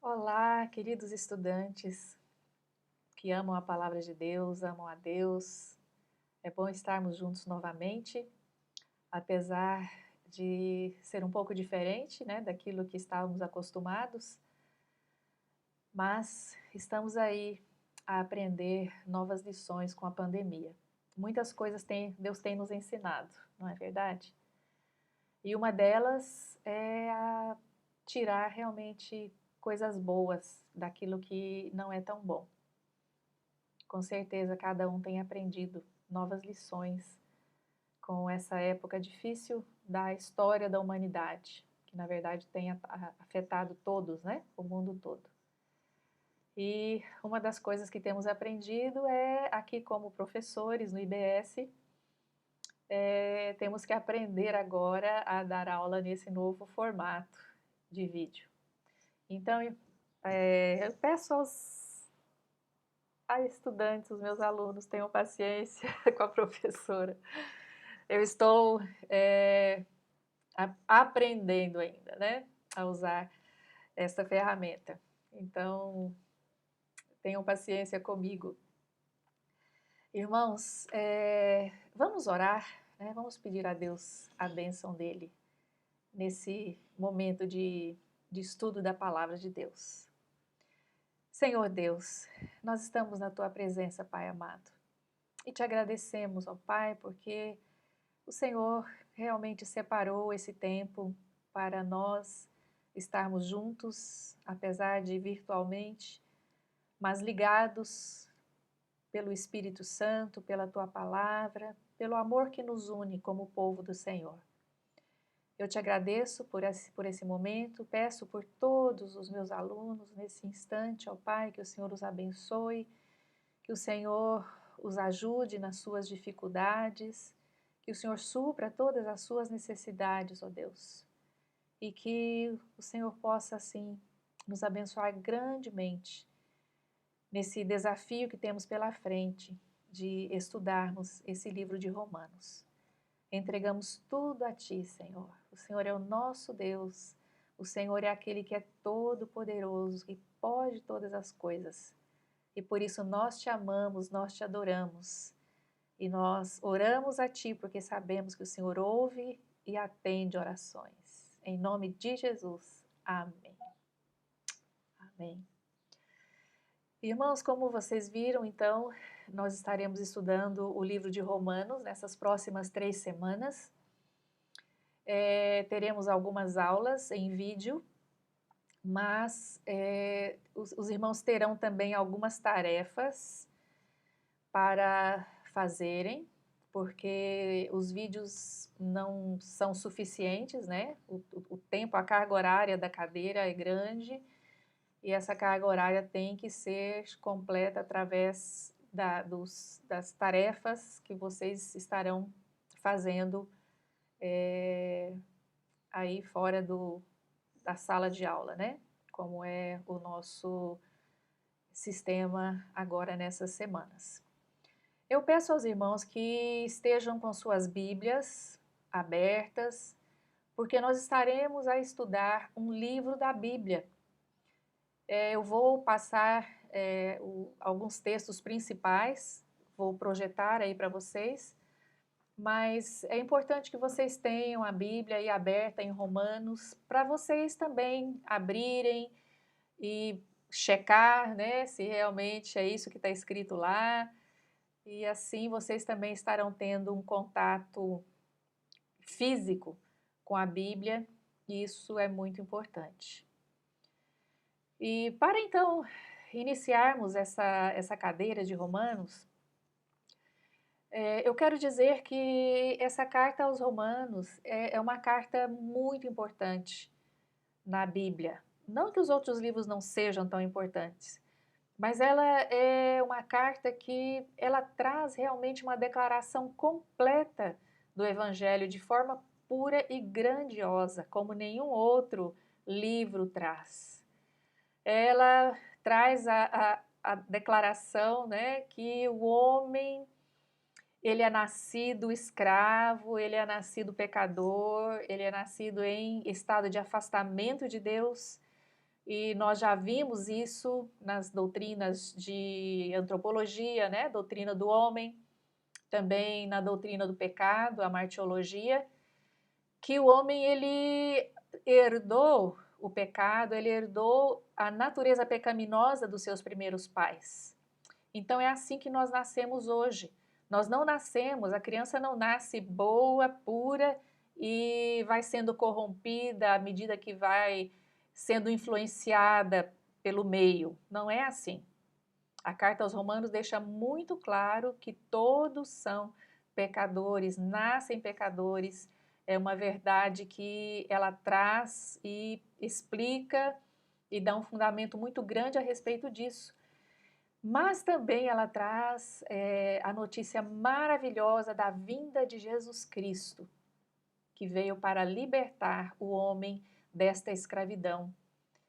Olá, queridos estudantes que amam a palavra de Deus, amam a Deus. É bom estarmos juntos novamente, apesar de ser um pouco diferente, né, daquilo que estávamos acostumados, mas estamos aí a aprender novas lições com a pandemia. Muitas coisas Deus tem nos ensinado, não é verdade? E uma delas é a tirar realmente coisas boas daquilo que não é tão bom. Com certeza, cada um tem aprendido novas lições com essa época difícil da história da humanidade, que na verdade tem afetado todos, né? O mundo todo. E uma das coisas que temos aprendido é, aqui como professores no IBS, temos que aprender agora a dar aula nesse novo formato de vídeo. Então, eu peço a estudantes, os meus alunos, tenham paciência com a professora. Eu estou aprendendo ainda, né, a usar esta ferramenta. Então, tenham paciência comigo. Irmãos, vamos orar, né? Vamos pedir a Deus a bênção dele nesse momento de estudo da palavra de Deus. Senhor Deus, nós estamos na tua presença, Pai amado, e te agradecemos, ó Pai, porque o Senhor realmente separou esse tempo para nós estarmos juntos, apesar de virtualmente, mas ligados pelo Espírito Santo, pela tua palavra, pelo amor que nos une como povo do Senhor. Eu te agradeço por esse momento, peço por todos os meus alunos nesse instante, ó Pai, que o Senhor os abençoe, que o Senhor os ajude nas suas dificuldades, que o Senhor supra todas as suas necessidades, ó Deus, e que o Senhor possa, assim, nos abençoar grandemente nesse desafio que temos pela frente de estudarmos esse livro de Romanos. Entregamos tudo a Ti, Senhor. O Senhor é o nosso Deus, o Senhor é aquele que é todo-poderoso, que pode todas as coisas. E por isso nós te amamos, nós te adoramos. E nós oramos a Ti porque sabemos que o Senhor ouve e atende orações. Em nome de Jesus. Amém. Amém. Irmãos, como vocês viram, então, nós estaremos estudando o livro de Romanos nessas próximas 3 semanas. Teremos algumas aulas em vídeo, mas os irmãos terão também algumas tarefas para fazerem, porque os vídeos não são suficientes, né? O tempo, a carga horária da cadeira é grande e essa carga horária tem que ser completa através das tarefas que vocês estarão fazendo aí fora da sala de aula, né? Como é o nosso sistema agora nessas semanas. Eu peço aos irmãos que estejam com suas Bíblias abertas, porque nós estaremos a estudar um livro da Bíblia. Eu vou passar alguns textos principais, vou projetar aí para vocês, mas é importante que vocês tenham a Bíblia aí aberta em Romanos, para vocês também abrirem e checar, né, se realmente é isso que está escrito lá, e assim vocês também estarão tendo um contato físico com a Bíblia, e isso é muito importante. E para então iniciarmos essa cadeira de Romanos, eu quero dizer que essa carta aos Romanos é uma carta muito importante na Bíblia. Não que os outros livros não sejam tão importantes, mas ela é uma carta que ela traz realmente uma declaração completa do Evangelho de forma pura e grandiosa, como nenhum outro livro traz. Ela traz a declaração, né, que o homem ele é nascido escravo, ele é nascido pecador, ele é nascido em estado de afastamento de Deus, e nós já vimos isso nas doutrinas de antropologia, né? Doutrina do homem, também na doutrina do pecado, a martiologia, que o homem ele herdou o pecado, ele herdou a natureza pecaminosa dos seus primeiros pais. Então é assim que nós nascemos hoje. Nós não nascemos, a criança não nasce boa, pura e vai sendo corrompida à medida que vai sendo influenciada pelo meio. Não é assim. A carta aos Romanos deixa muito claro que todos são pecadores, nascem pecadores. É uma verdade que ela traz e explica e dá um fundamento muito grande a respeito disso. Mas também ela traz a notícia maravilhosa da vinda de Jesus Cristo, que veio para libertar o homem desta escravidão,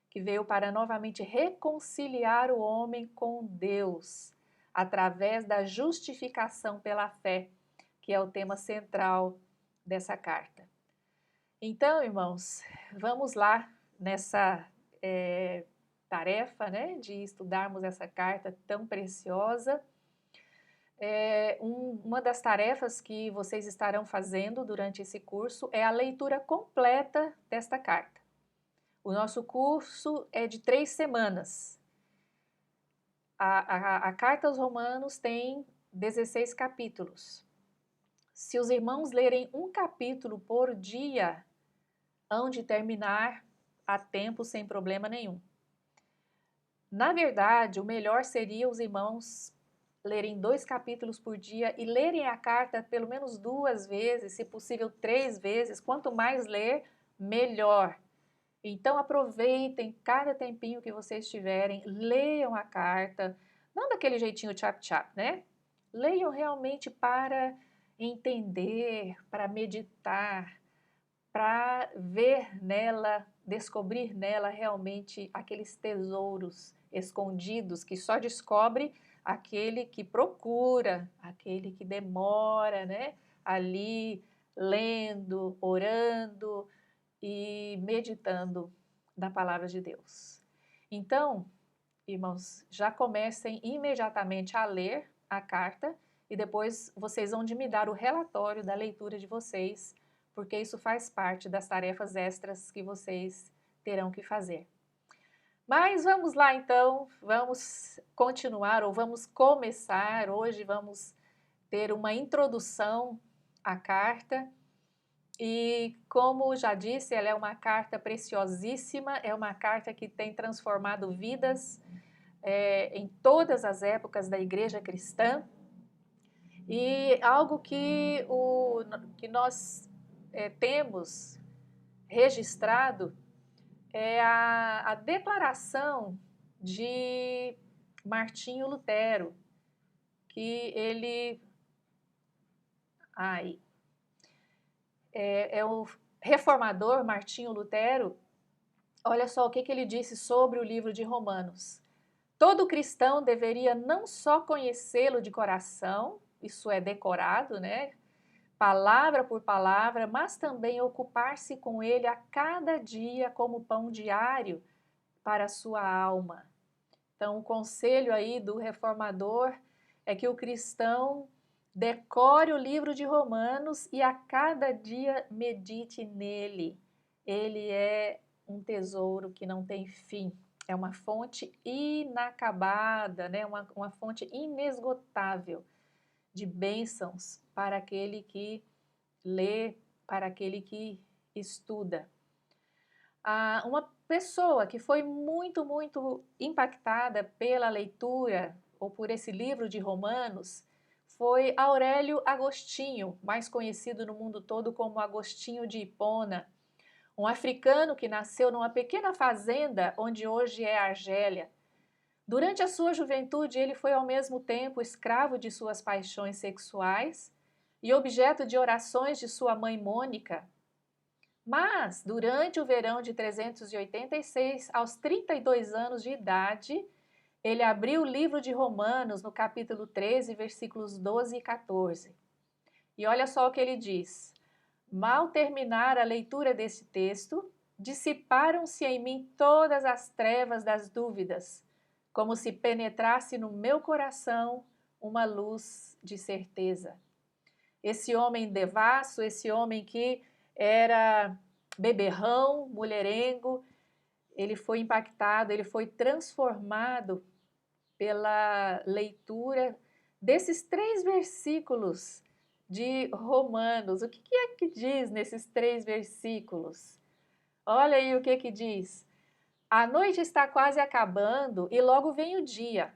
que veio para novamente reconciliar o homem com Deus, através da justificação pela fé, que é o tema central dessa carta. Então, irmãos, vamos lá nessa tarefa, né, de estudarmos essa carta tão preciosa. Uma das tarefas que vocês estarão fazendo durante esse curso é a leitura completa desta carta. O nosso curso é de 3 semanas. A carta aos Romanos tem 16 capítulos. Se os irmãos lerem um capítulo por dia, hão de terminar a tempo sem problema nenhum. Na verdade, o melhor seria os irmãos lerem 2 capítulos por dia e lerem a carta pelo menos 2 vezes, se possível 3 vezes. Quanto mais ler, melhor. Então aproveitem cada tempinho que vocês tiverem, leiam a carta, não daquele jeitinho tchap-tchap, né? Leiam realmente para entender, para meditar, para ver nela, descobrir nela realmente aqueles tesouros escondidos que só descobre aquele que procura, aquele que demora, né? Ali lendo, orando e meditando na palavra de Deus. Então, irmãos, já comecem imediatamente a ler a carta e depois vocês vão de me dar o relatório da leitura de vocês, porque isso faz parte das tarefas extras que vocês terão que fazer. Mas vamos lá então, vamos continuar ou vamos começar. Hoje vamos ter uma introdução à carta. E como já disse, ela é uma carta preciosíssima, é uma carta que tem transformado vidas em todas as épocas da igreja cristã. E algo que nós temos registrado é a declaração de Martinho Lutero, que ele... é o reformador Martinho Lutero. Olha só o que ele disse sobre o livro de Romanos. Todo cristão deveria não só conhecê-lo de coração, isso é decorado, né? Palavra por palavra, mas também ocupar-se com ele a cada dia como pão diário para a sua alma. Então, o conselho aí do reformador é que o cristão decore o livro de Romanos e a cada dia medite nele. Ele é um tesouro que não tem fim. É uma fonte inacabada, né? uma fonte inesgotável de bênçãos para aquele que lê, para aquele que estuda. Uma pessoa que foi muito, muito impactada pela leitura ou por esse livro de Romanos foi Aurélio Agostinho, mais conhecido no mundo todo como Agostinho de Hipona, um africano que nasceu numa pequena fazenda onde hoje é a Argélia. Durante a sua juventude, ele foi ao mesmo tempo escravo de suas paixões sexuais e objeto de orações de sua mãe Mônica. Mas, durante o verão de 386, aos 32 anos de idade, ele abriu o livro de Romanos no capítulo 13, versículos 12 e 14. E olha só o que ele diz. Mal terminar a leitura desse texto, dissiparam-se em mim todas as trevas das dúvidas, como se penetrasse no meu coração uma luz de certeza. Esse homem devasso, esse homem que era beberrão, mulherengo, ele foi impactado, ele foi transformado pela leitura desses 3 versículos de Romanos. O que é que diz nesses 3 versículos? Olha aí o que diz. A noite está quase acabando e logo vem o dia.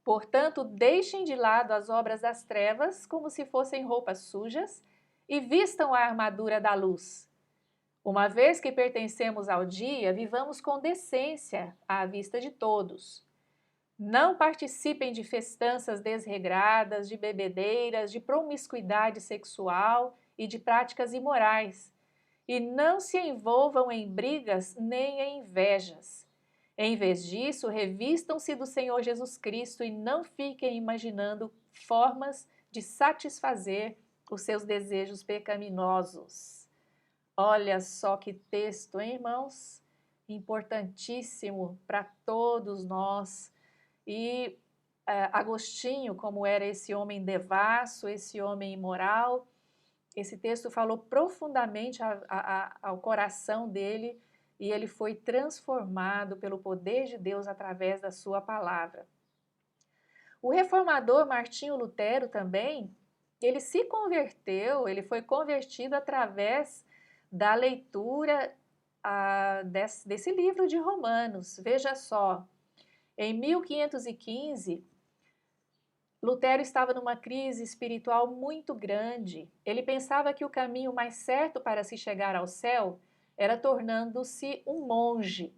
Portanto, deixem de lado as obras das trevas como se fossem roupas sujas e vistam a armadura da luz. Uma vez que pertencemos ao dia, vivamos com decência à vista de todos. Não participem de festanças desregradas, de bebedeiras, de promiscuidade sexual e de práticas imorais. E não se envolvam em brigas nem em invejas. Em vez disso, revistam-se do Senhor Jesus Cristo e não fiquem imaginando formas de satisfazer os seus desejos pecaminosos. Olha só que texto, hein, irmãos? Importantíssimo para todos nós. E Agostinho, como era esse homem devasso, esse homem imoral, esse texto falou profundamente ao coração dele e ele foi transformado pelo poder de Deus através da sua palavra. O reformador Martinho Lutero também, ele se converteu, ele foi convertido através da leitura desse livro de Romanos. Veja só, em 1515, Lutero estava numa crise espiritual muito grande. Ele pensava que o caminho mais certo para se chegar ao céu era tornando-se um monge.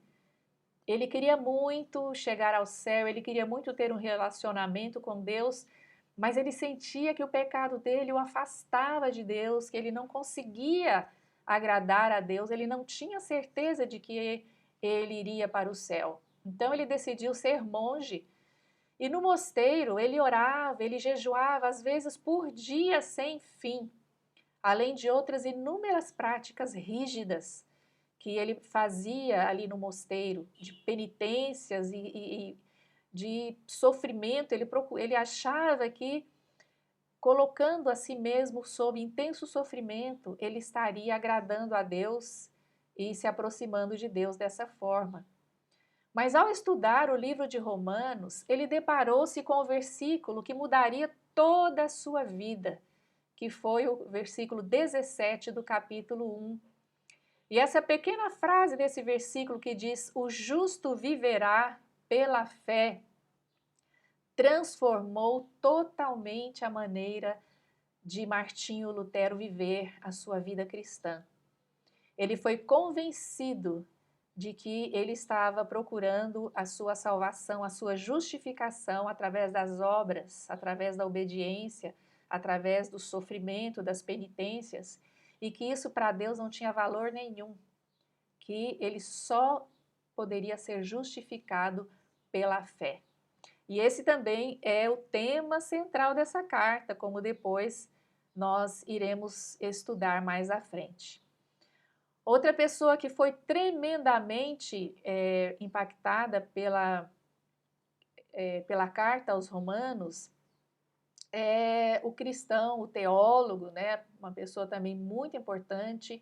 Ele queria muito chegar ao céu, ele queria muito ter um relacionamento com Deus, mas ele sentia que o pecado dele o afastava de Deus, que ele não conseguia agradar a Deus, ele não tinha certeza de que ele iria para o céu. Então ele decidiu ser monge. E no mosteiro ele orava, ele jejuava, às vezes por dia sem fim, além de outras inúmeras práticas rígidas que ele fazia ali no mosteiro, de penitências e de sofrimento. Ele achava que, colocando a si mesmo sob intenso sofrimento, ele estaria agradando a Deus e se aproximando de Deus dessa forma. Mas ao estudar o livro de Romanos, ele deparou-se com o versículo que mudaria toda a sua vida, que foi o versículo 17 do capítulo 1. E essa pequena frase desse versículo que diz: "O justo viverá pela fé", transformou totalmente a maneira de Martinho Lutero viver a sua vida cristã. Ele foi convencido de que ele estava procurando a sua salvação, a sua justificação através das obras, através da obediência, através do sofrimento, das penitências, e que isso para Deus não tinha valor nenhum, que ele só poderia ser justificado pela fé. E esse também é o tema central dessa carta, como depois nós iremos estudar mais à frente. Outra pessoa que foi tremendamente impactada pela carta aos Romanos é o cristão, o teólogo, né? Uma pessoa também muito importante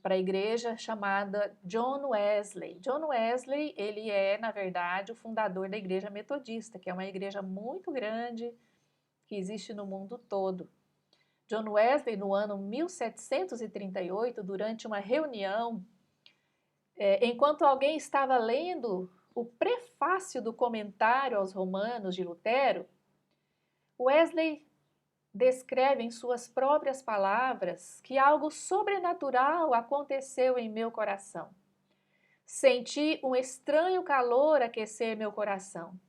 para a igreja, chamada John Wesley. John Wesley, ele é, na verdade, o fundador da Igreja Metodista, que é uma igreja muito grande que existe no mundo todo. John Wesley, no ano 1738, durante uma reunião, enquanto alguém estava lendo o prefácio do comentário aos Romanos de Lutero, Wesley descreve em suas próprias palavras que algo sobrenatural aconteceu em meu coração. Senti um estranho calor aquecer meu coração.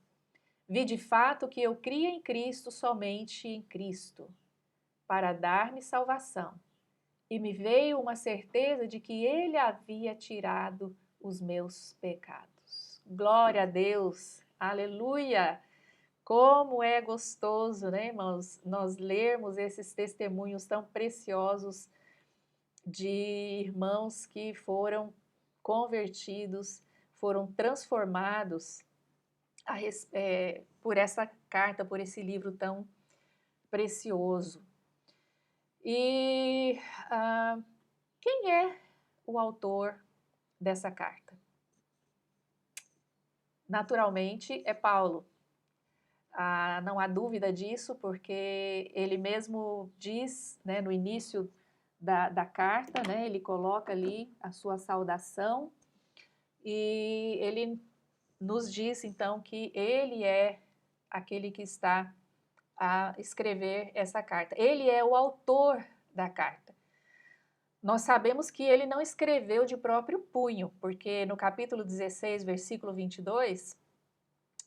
Vi de fato que eu cria em Cristo, somente em Cristo, para dar-me salvação. E me veio uma certeza de que Ele havia tirado os meus pecados. Glória a Deus! Aleluia! Como é gostoso, né, irmãos, nós lermos esses testemunhos tão preciosos de irmãos que foram convertidos, foram transformados por essa carta, por esse livro tão precioso. E quem é o autor dessa carta? Naturalmente é Paulo. Não há dúvida disso, porque ele mesmo diz, né, no início da carta, né, ele coloca ali a sua saudação e ele nos diz então que ele é aquele que está a escrever essa carta. Ele é o autor da carta. Nós sabemos que ele não escreveu de próprio punho, porque no capítulo 16, versículo 22,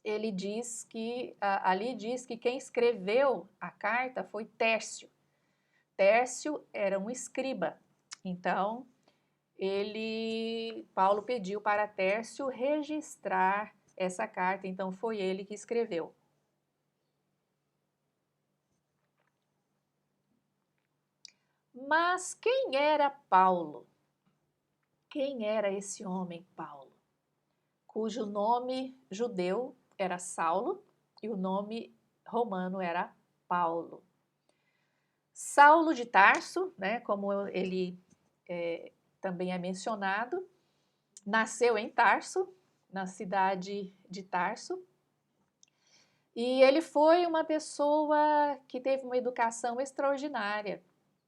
ele diz que, ali diz que quem escreveu a carta foi Tércio. Tércio era um escriba. Então, Paulo pediu para Tércio registrar essa carta, então foi ele que escreveu. Mas quem era Paulo? Quem era esse homem Paulo? Cujo nome judeu era Saulo e o nome romano era Paulo. Saulo de Tarso, né, como ele também é mencionado, nasceu em Tarso, na cidade de Tarso, e ele foi uma pessoa que teve uma educação extraordinária.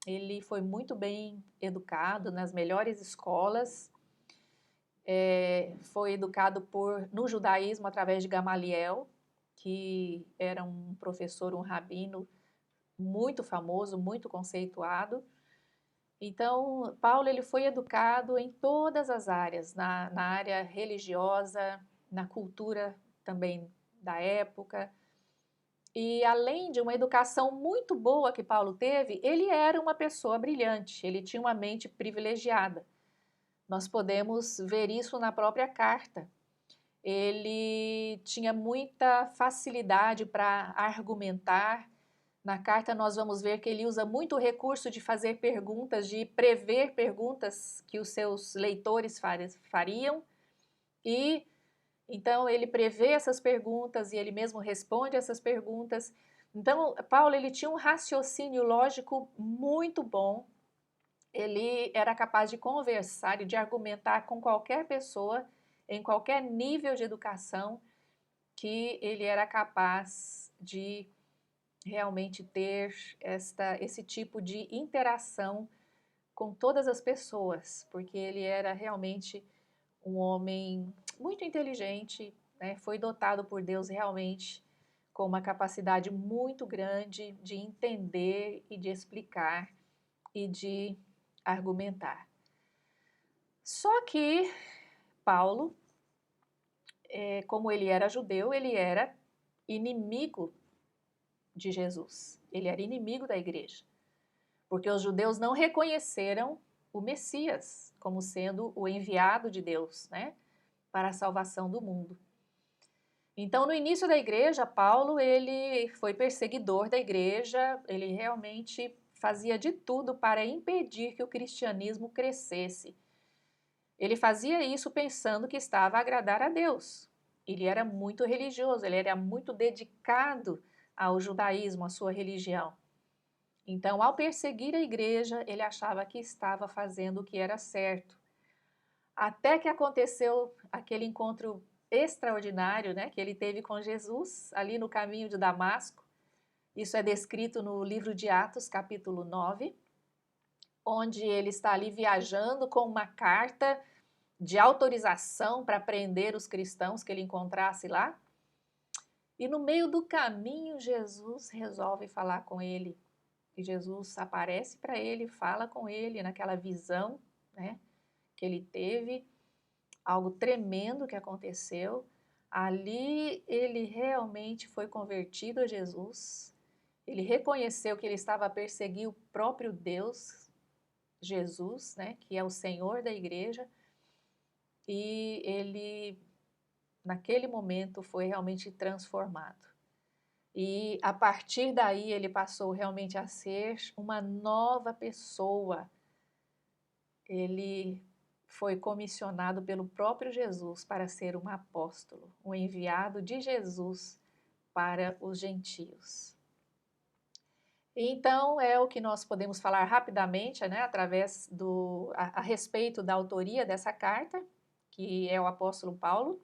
Ele foi muito bem educado nas melhores escolas, foi educado no judaísmo através de Gamaliel, que era um professor, um rabino muito famoso, muito conceituado. Então, Paulo ele foi educado em todas as áreas, na área religiosa, na cultura também da época. E além de uma educação muito boa que Paulo teve, ele era uma pessoa brilhante, ele tinha uma mente privilegiada. Nós podemos ver isso na própria carta. Ele tinha muita facilidade para argumentar. Na carta nós vamos ver que ele usa muito o recurso de fazer perguntas, de prever perguntas que os seus leitores fariam. E então ele prevê essas perguntas e ele mesmo responde essas perguntas. Então Paulo ele tinha um raciocínio lógico muito bom. Ele era capaz de conversar e de argumentar com qualquer pessoa, em qualquer nível de educação, que ele era capaz de realmente ter esse tipo de interação com todas as pessoas, porque ele era realmente um homem muito inteligente, né? Foi dotado por Deus realmente com uma capacidade muito grande de entender e de explicar e de argumentar. Só que Paulo, como ele era judeu, ele era inimigo de Jesus. Ele era inimigo da igreja, porque os judeus não reconheceram o Messias como sendo o enviado de Deus, né, para a salvação do mundo. Então, no início da igreja, Paulo ele foi perseguidor da igreja, ele realmente fazia de tudo para impedir que o cristianismo crescesse. Ele fazia isso pensando que estava a agradar a Deus. Ele era muito religioso, ele era muito dedicado ao judaísmo, à sua religião. Então, ao perseguir a igreja, ele achava que estava fazendo o que era certo. Até que aconteceu aquele encontro extraordinário, né, que ele teve com Jesus, ali no caminho de Damasco. Isso é descrito no livro de Atos, capítulo 9, onde ele está ali viajando com uma carta de autorização para prender os cristãos que ele encontrasse lá. E no meio do caminho, Jesus resolve falar com ele. E Jesus aparece para ele, fala com ele naquela visão, né, que ele teve, algo tremendo que aconteceu. Ali ele realmente foi convertido a Jesus. Ele reconheceu que ele estava a perseguir o próprio Deus, Jesus, né, que é o Senhor da igreja. E ele, naquele momento, foi realmente transformado. E a partir daí ele passou realmente a ser uma nova pessoa. Ele foi comissionado pelo próprio Jesus para ser um apóstolo, um enviado de Jesus para os gentios. Então, é o que nós podemos falar rapidamente, né, através a respeito da autoria dessa carta, que é o apóstolo Paulo,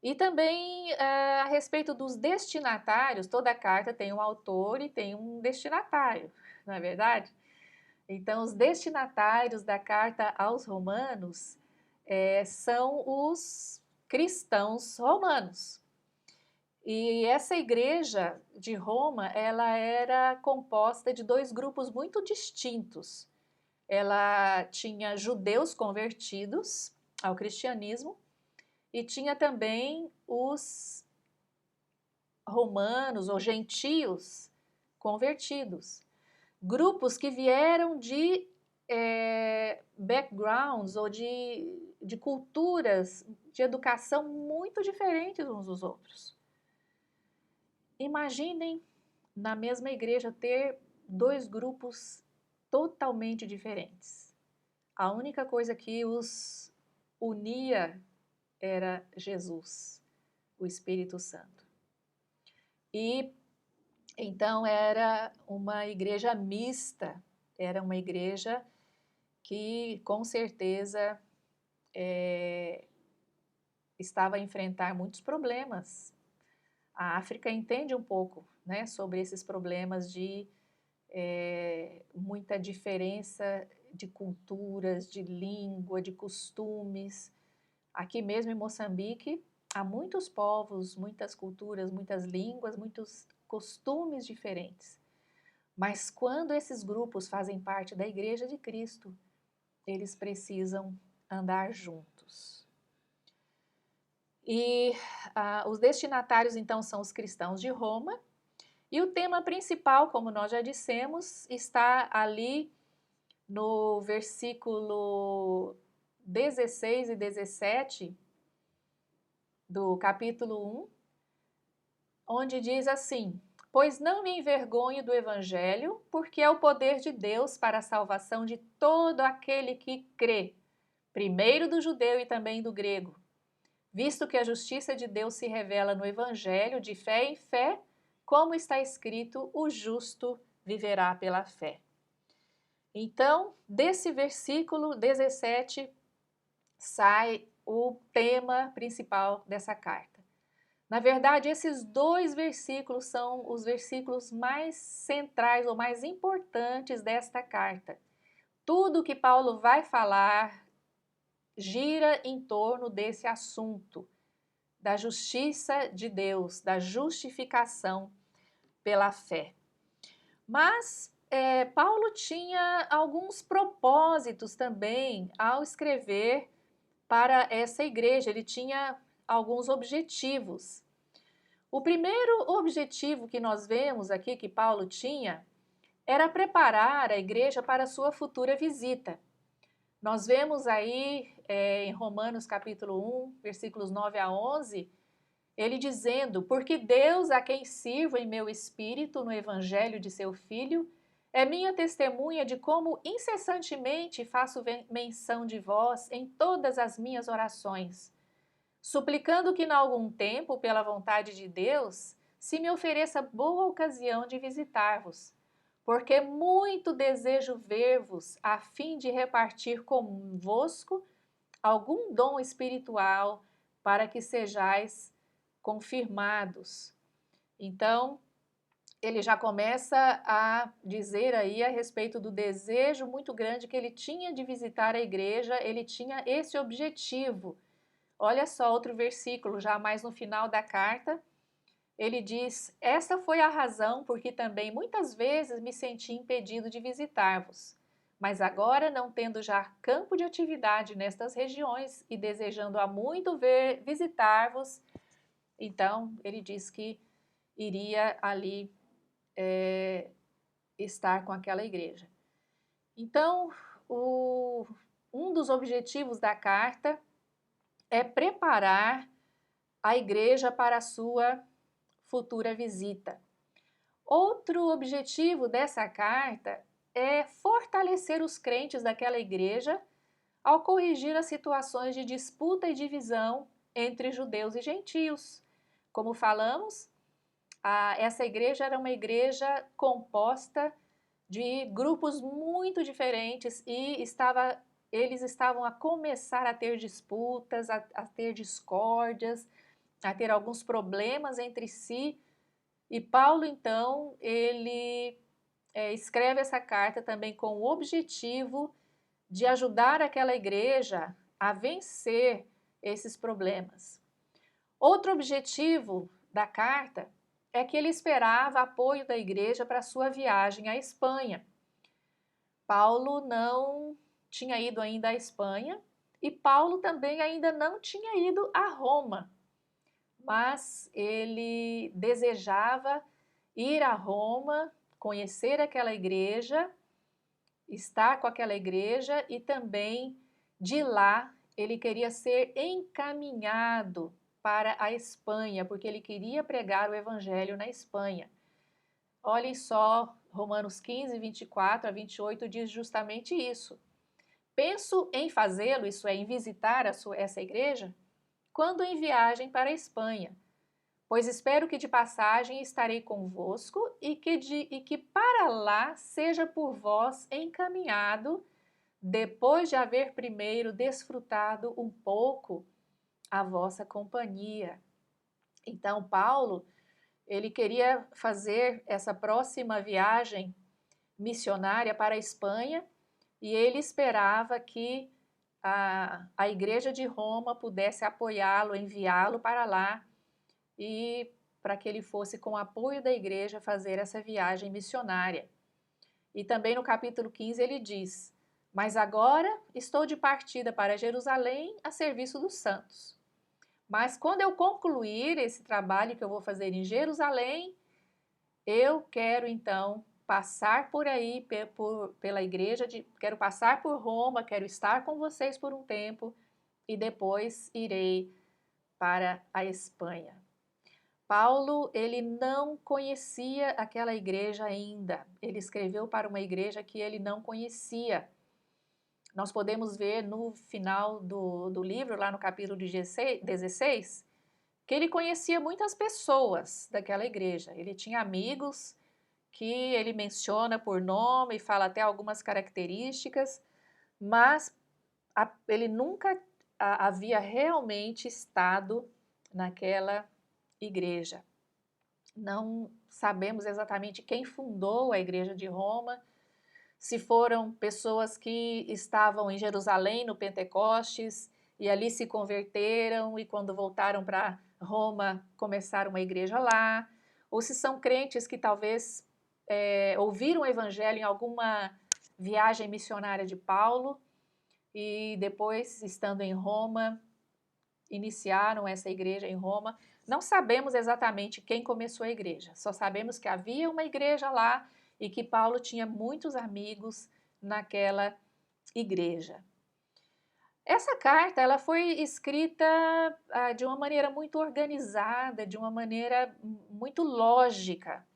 e também a respeito dos destinatários. Toda carta tem um autor e tem um destinatário, não é verdade? Então, os destinatários da carta aos Romanos são os cristãos romanos. E essa igreja de Roma, ela era composta de dois grupos muito distintos. Ela tinha judeus convertidos ao cristianismo e tinha também os romanos ou gentios convertidos. Grupos que vieram de backgrounds ou de culturas de educação muito diferentes uns dos outros. Imaginem na mesma igreja ter dois grupos totalmente diferentes. A única coisa que os unia era Jesus, o Espírito Santo. E então era uma igreja mista, era uma igreja que com certeza estava a enfrentar muitos problemas. A África entende um pouco, né, sobre esses problemas de muita diferença de culturas, de língua, de costumes. Aqui mesmo em Moçambique, há muitos povos, muitas culturas, muitas línguas, muitos costumes diferentes. Mas quando esses grupos fazem parte da Igreja de Cristo, eles precisam andar juntos. E os destinatários, então, são os cristãos de Roma. E o tema principal, como nós já dissemos, está ali no versículo 16 e 17 do capítulo 1, onde diz assim: pois não me envergonho do evangelho, porque é o poder de Deus para a salvação de todo aquele que crê, primeiro do judeu e também do grego, visto que a justiça de Deus se revela no evangelho de fé em fé, como está escrito, o justo viverá pela fé. Então, desse versículo 17 sai o tema principal dessa carta. Na verdade, esses dois versículos são os versículos mais centrais ou mais importantes desta carta. Tudo que Paulo vai falar gira em torno desse assunto, da justiça de Deus, da justificação pela fé. Mas Paulo tinha alguns propósitos também ao escrever para essa igreja, ele tinha alguns objetivos. O primeiro objetivo que nós vemos aqui que Paulo tinha era preparar a igreja para a sua futura visita. Nós vemos aí em Romanos capítulo 1, versículos 9 a 11, ele dizendo: porque Deus, a quem sirvo em meu espírito no evangelho de seu Filho, é minha testemunha de como incessantemente faço menção de vós em todas as minhas orações, suplicando que, em algum tempo, pela vontade de Deus, se me ofereça boa ocasião de visitar-vos, porque muito desejo ver-vos, a fim de repartir convosco algum dom espiritual, para que sejais confirmados. Então, ele já começa a dizer aí a respeito do desejo muito grande que ele tinha de visitar a igreja, ele tinha esse objetivo. Olha só outro versículo, já mais no final da carta, ele diz: esta foi a razão por que também muitas vezes me senti impedido de visitar-vos. Mas agora, não tendo já campo de atividade nestas regiões e desejando há muito visitar-vos, então ele diz que iria ali estar com aquela igreja. Então, um dos objetivos da carta é preparar a igreja para a sua futura visita. Outro objetivo dessa carta é fortalecer os crentes daquela igreja ao corrigir as situações de disputa e divisão entre judeus e gentios. Como falamos, essa igreja era uma igreja composta de grupos muito diferentes e eles estavam a começar a ter disputas, a ter discórdias, a ter alguns problemas entre si. E Paulo, então, ele escreve essa carta também com o objetivo de ajudar aquela igreja a vencer esses problemas. Outro objetivo da carta é que ele esperava apoio da igreja para sua viagem à Espanha. Paulo não tinha ido ainda à Espanha e Paulo também ainda não tinha ido a Roma, mas ele desejava ir a Roma, conhecer aquela igreja, estar com aquela igreja e também de lá ele queria ser encaminhado para a Espanha, porque ele queria pregar o evangelho na Espanha. Olhem só, Romanos 15, 24 a 28 diz justamente isso. Penso em fazê-lo, isso é, em visitar essa igreja, quando em viagem para a Espanha, pois espero que de passagem estarei convosco e que para lá seja por vós encaminhado, depois de haver primeiro desfrutado um pouco a vossa companhia. Então, Paulo, ele queria fazer essa próxima viagem missionária para a Espanha e ele esperava que a igreja de Roma pudesse apoiá-lo, enviá-lo para lá e para que ele fosse, com o apoio da igreja, fazer essa viagem missionária. E também no capítulo 15 ele diz: mas agora estou de partida para Jerusalém a serviço dos santos. Mas quando eu concluir esse trabalho que eu vou fazer em Jerusalém, eu quero então passar por aí, pela igreja, quero passar por Roma, quero estar com vocês por um tempo e depois irei para a Espanha. Paulo, ele não conhecia aquela igreja ainda. Ele escreveu para uma igreja que ele não conhecia. Nós podemos ver no final do livro, lá no capítulo 16, que ele conhecia muitas pessoas daquela igreja. Ele tinha amigos que ele menciona por nome e fala até algumas características, mas ele nunca havia realmente estado naquela igreja. Não sabemos exatamente quem fundou a igreja de Roma, se foram pessoas que estavam em Jerusalém no Pentecostes e ali se converteram e quando voltaram para Roma começaram uma igreja lá, ou se são crentes que talvez ouviram o evangelho em alguma viagem missionária de Paulo e depois, estando em Roma, iniciaram essa igreja em Roma. Não sabemos exatamente quem começou a igreja, só sabemos que havia uma igreja lá e que Paulo tinha muitos amigos naquela igreja. Essa carta ela foi escrita de uma maneira muito organizada, de uma maneira muito lógica.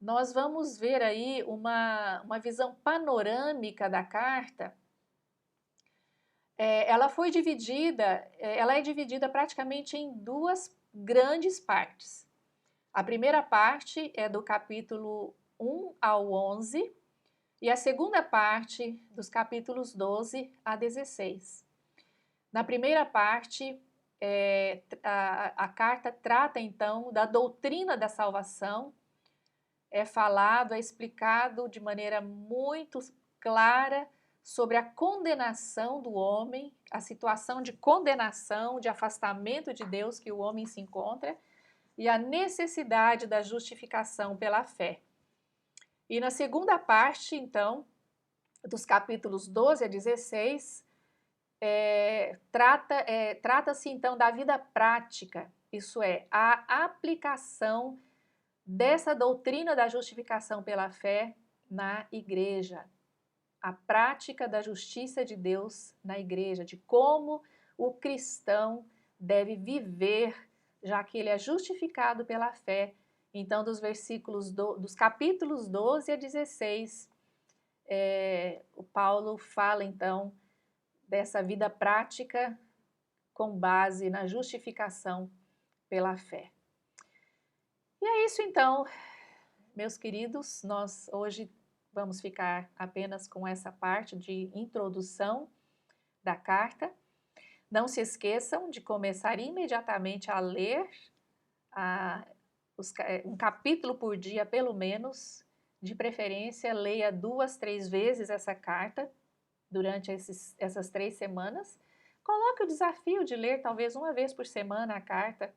Nós vamos ver aí uma visão panorâmica da carta. Ela é dividida praticamente em duas grandes partes. A primeira parte é do capítulo 1 ao 11 e a segunda parte dos capítulos 12 a 16. Na primeira parte, a carta trata então da doutrina da salvação, é falado, é explicado de maneira muito clara sobre a condenação do homem, a situação de condenação, de afastamento de Deus que o homem se encontra e a necessidade da justificação pela fé. E na segunda parte, então, dos capítulos 12 a 16, trata-se então da vida prática, isso é, a aplicação dessa doutrina da justificação pela fé na igreja, a prática da justiça de Deus na igreja, de como o cristão deve viver, já que ele é justificado pela fé. Então, dos capítulos 12 a 16, o Paulo fala então dessa vida prática com base na justificação pela fé. E é isso então, meus queridos, nós hoje vamos ficar apenas com essa parte de introdução da carta. Não se esqueçam de começar imediatamente a ler um capítulo por dia, pelo menos. De preferência, leia 2, 3 vezes essa carta durante essas 3 semanas. Coloque o desafio de ler talvez uma vez por semana a carta.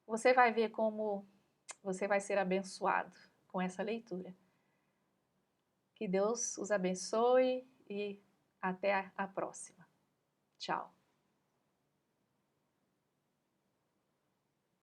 Você vai ver como você vai ser abençoado com essa leitura. Que Deus os abençoe e até a próxima. Tchau.